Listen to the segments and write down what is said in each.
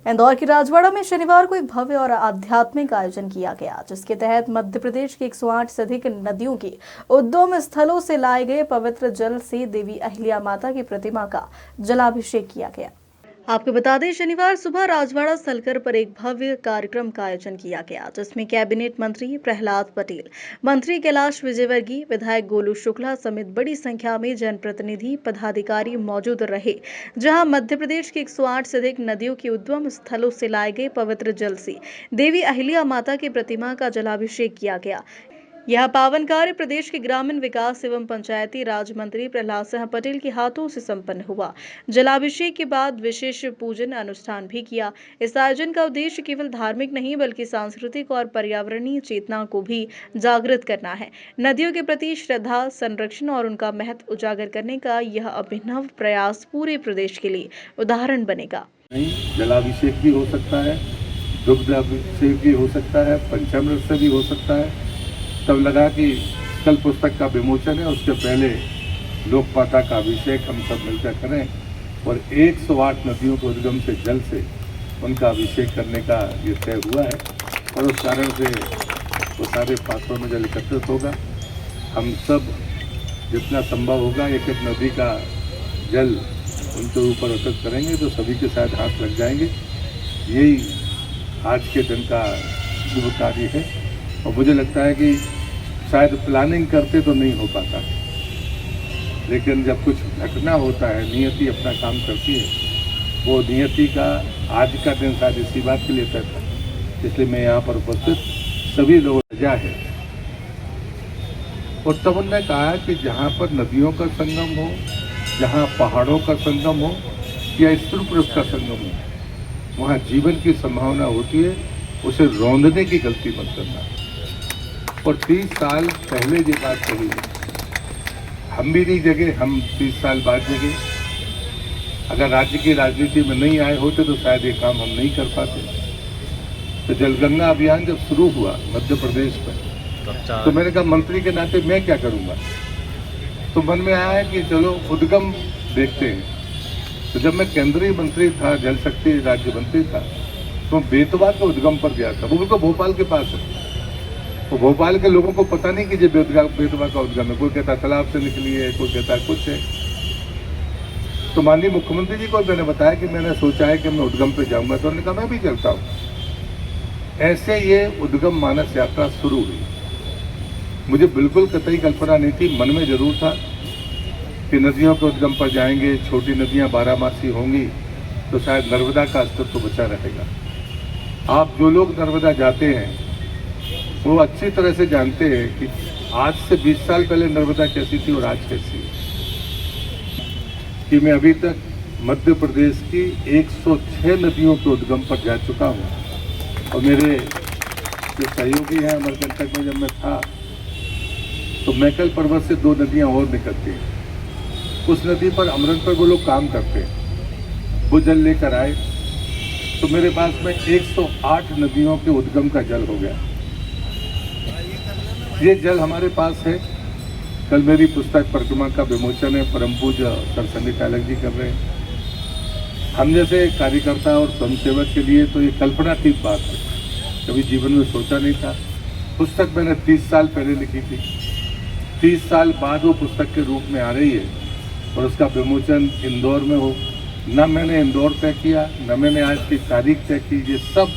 इंदौर के राजवाड़ा में शनिवार को एक भव्य और आध्यात्मिक आयोजन किया गया, जिसके तहत मध्य प्रदेश की 108 से अधिक नदियों की उद्गम स्थलों से लाए गए पवित्र जल से देवी अहिल्या माता की प्रतिमा का जलाभिषेक किया गया। आपको बता दें, शनिवार सुबह राजवाड़ा सलकर पर एक भव्य कार्यक्रम का आयोजन किया गया, जिसमें कैबिनेट मंत्री प्रहलाद पटेल, मंत्री कैलाश विजयवर्गीय, विधायक गोलू शुक्ला समेत बड़ी संख्या में जनप्रतिनिधि पदाधिकारी मौजूद रहे। जहां मध्य प्रदेश की 108 से अधिक नदियों की उद्गम स्थलों से लाए गए पवित्र जल से देवी अहिल्या माता की प्रतिमा का जलाभिषेक किया गया। यह पावन कार्य प्रदेश के ग्रामीण विकास एवं पंचायती राज मंत्री प्रहलाद सिंह पटेल के हाथों से संपन्न हुआ। जलाभिषेक के बाद विशेष पूजन अनुष्ठान भी किया। इस आयोजन का उद्देश्य केवल धार्मिक नहीं बल्कि सांस्कृतिक और पर्यावरणीय चेतना को भी जागृत करना है। नदियों के प्रति श्रद्धा, संरक्षण और उनका महत्व उजागर करने का यह अभिनव प्रयास पूरे प्रदेश के लिए उदाहरण बनेगा। जलाभिषेक भी हो सकता है, दुग्ध अभिषेक भी हो सकता है, पंचामृत से भी हो सकता है। तब लगा कि कल पुस्तक का विमोचन है, उसके पहले लोकमाता का अभिषेक हम सब मिलकर करें और 108 नदियों के उद्गम से जल से उनका अभिषेक करने का ये तय हुआ है और उस कारण से वो सारे पात्रों में जल एकत्रित होगा। हम सब जितना संभव होगा एक एक नदी का जल उनके ऊपर अर्पित करेंगे तो सभी के साथ हाथ लग जाएंगे। यही आज के दिन का शुभ कार्य है और मुझे लगता है कि शायद प्लानिंग करते तो नहीं हो पाता, लेकिन जब कुछ घटना होता है, नियति अपना काम करती है। वो नियति का आज का दिन शायद इसी बात के लिए तय था, इसलिए मैं यहाँ पर उपस्थित सभी लोगों को रजा है। और तब उन्होंने कहा कि जहाँ पर नदियों का संगम हो, जहाँ पहाड़ों का संगम हो या स्त्री पुरुष का संगम हो, वहाँ जीवन की संभावना होती है। उसे रौंदने की गलती मत करना। और 30 साल पहले ये बात कही, हम भी नहीं जगे, हम 30 साल बाद जगे। अगर राज्य की राजनीति में नहीं आए होते तो शायद ये काम हम नहीं कर पाते। तो जलगंगा अभियान जब शुरू हुआ मध्य प्रदेश में, तो मैंने कहा मंत्री के नाते मैं क्या करूँगा। तो मन में आया कि चलो उद्गम देखते हैं। तो जब मैं केंद्रीय मंत्री था, जल शक्ति राज्य मंत्री था, तो बेतवा के उद्गम पर गया था। वो बिल्कुल भोपाल के पास है। तो भोपाल के लोगों को पता नहीं कि ये बेतवा का उद्गम है। कोई कहता तालाब से निकली है, कोई कहता कुछ है। तो माननीय मुख्यमंत्री जी को मैंने बताया कि मैंने सोचा है कि मैं उद्गम पे जाऊंगा, तो उन्होंने कहा मैं भी चलता हूँ। ऐसे ये उद्गम मानस यात्रा शुरू हुई। मुझे बिल्कुल कतई कल्पना नहीं थी, मन में जरूर था कि नदियों के उद्गम पर जाएंगे, छोटी नदियाँ बारहमासी होंगी तो शायद नर्मदा का अस्तित्व बचा रहेगा। आप जो लोग नर्मदा जाते हैं वो अच्छी तरह से जानते हैं कि आज से 20 साल पहले नर्मदा कैसी थी और आज कैसी है। कि मैं अभी तक मध्य प्रदेश की 106 नदियों के उद्गम पर जा चुका हूँ और मेरे जो सहयोगी हैं अमरकंटक में जब मैं था तो मैकल पर्वत से 2 नदियाँ और निकलती हैं। उस नदी पर अमृत पर वो लोग काम करते हैं। वो जल लेकर आए तो मेरे पास में 108 नदियों के उद्गम का जल हो गया। ये जल हमारे पास है। कल मेरी पुस्तक प्रतिमा का विमोचन है, परम पूज्य सर संजय कालक जी कर रहे हैं। हम जैसे कार्यकर्ता और स्वयंसेवक के लिए तो ये कल्पनातीत बात है, कभी जीवन में सोचा नहीं था। पुस्तक मैंने 30 साल पहले लिखी थी। 30 साल बाद वो पुस्तक के रूप में आ रही है और उसका विमोचन इंदौर में हो। न मैंने इंदौर तय किया, न मैंने आज की तारीख तय की। ये सब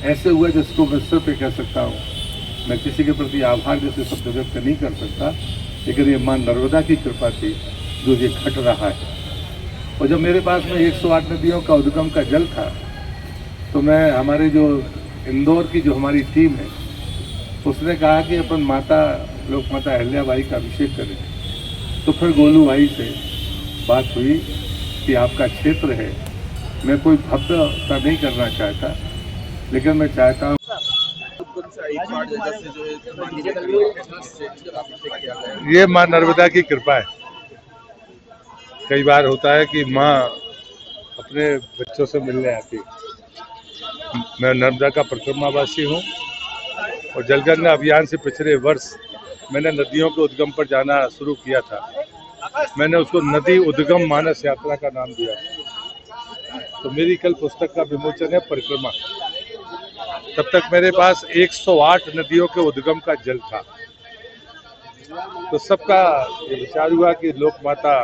ऐसे हुआ जिसको मैं सिर्फ कह सकता हूँ, मैं किसी के प्रति आभार जैसे शब्द व्यक्त नहीं कर सकता, लेकिन ये मां नर्मदा की कृपा थी जो ये घट रहा है। और जब मेरे पास में 108 नदियों का उद्गम का जल था तो मैं हमारे जो इंदौर की जो हमारी टीम है उसने कहा कि अपन लोकमाता अहिल्याबाई का अभिषेक करें। तो फिर गोलू भाई से बात हुई कि आपका क्षेत्र है, मैं कोई भव्यता नहीं करना चाहता, लेकिन मैं चाहता हूँ ये माँ नर्मदा की कृपा है। कई बार होता है कि माँ अपने बच्चों से मिलने आती है। मैं नर्मदा का परिक्रमावासी हूँ और जलगंगा अभियान से पिछले वर्ष मैंने नदियों के उद्गम पर जाना शुरू किया था। मैंने उसको नदी उद्गम मानस यात्रा का नाम दिया। तो मेरी कल पुस्तक का विमोचन है परिक्रमा। तब तक मेरे पास 108 नदियों के उद्गम का जल था। तो सबका ये विचार हुआ कि लोक माता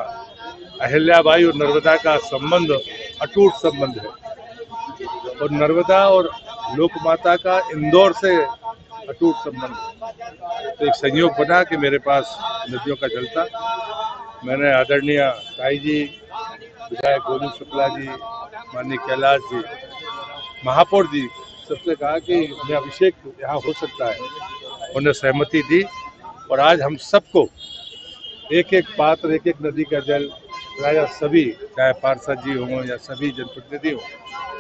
अहिल्याबाई और नर्मदा का संबंध अटूट संबंध है और नर्मदा और लोक माता का इंदौर से अटूट संबंध है। तो एक संयोग बना कि मेरे पास नदियों का जल था। मैंने आदरणीय ताई जी, विधायक गोविंद शुक्ला जी, माननीय कैलाश जी, महापौर जी सबसे कहा कि मैं अभिषेक यहाँ हो सकता है। उन्हें सहमति दी और आज हम सबको एक एक पात्र, एक एक नदी का जल प्राय सभी, चाहे पार्षद जी हों या सभी जनप्रतिनिधि हों,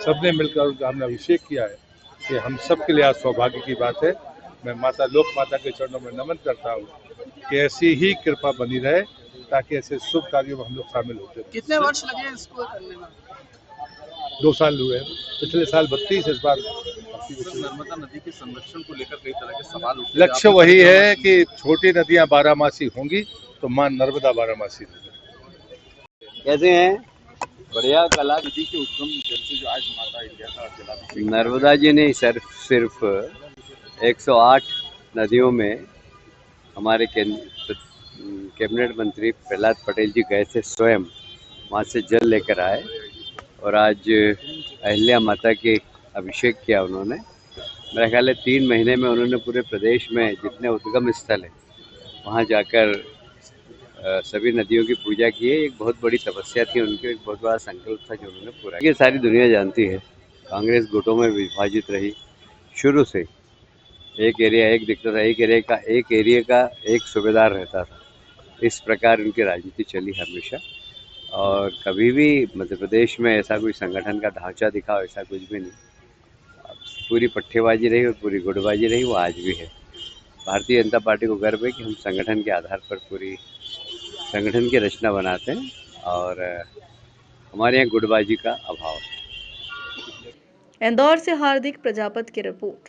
सबने मिलकर उनका हमने अभिषेक किया है। कि हम सबके लिए आज सौभाग्य की बात है। मैं माता लोक माता के चरणों में नमन करता हूँ कि ऐसी ही कृपा बनी रहे ताकि ऐसे शुभ कार्यों में हम लोग शामिल होते हैं। कितने वर्ष लगे इसको करने में? 2 साल हुए, पिछले साल 32, इस बार नर्मदा नदी के संरक्षण को लेकर कई तरह के सवाल उठे। लक्ष्य वही है कि छोटी नदियां बारहमासी होंगी तो मां नर्मदा बारहमासी होगी। कैसे हैं? बढ़िया। कला नदी के उद्गम जल से जो आज माता अहिल्या का जलाभिषेक, नर्मदा जी ने सिर्फ 108 नदियों में हमारे कैबिनेट मंत्री प्रहलाद पटेल जी गए थे, स्वयं वहाँ से जल लेकर आए और आज अहिल्या माता के अभिषेक किया उन्होंने। मेरा ख्याल है 3 महीने में उन्होंने पूरे प्रदेश में जितने उद्गम स्थल हैं वहाँ जाकर सभी नदियों की पूजा की है। एक बहुत बड़ी तपस्या थी उनकी, एक बहुत बड़ा संकल्प था जो उन्होंने पूरा किया। ये सारी दुनिया जानती है कांग्रेस गुटों में विभाजित रही शुरू से। एक एरिया एक दिखता था, एक एरिया का एक सूबेदार रहता था। इस प्रकार उनकी राजनीति चली हमेशा और कभी भी मध्य प्रदेश में ऐसा कोई संगठन का ढांचा दिखा, ऐसा कुछ भी नहीं। पूरी पट्टेबाजी रही और पूरी गुटबाजी रही, वो आज भी है। भारतीय जनता पार्टी को गर्व है कि हम संगठन के आधार पर पूरी संगठन की रचना बनाते हैं और हमारे यहाँ गुटबाजी का अभाव है। इंदौर से हार्दिक प्रजापति की रिपोर्ट।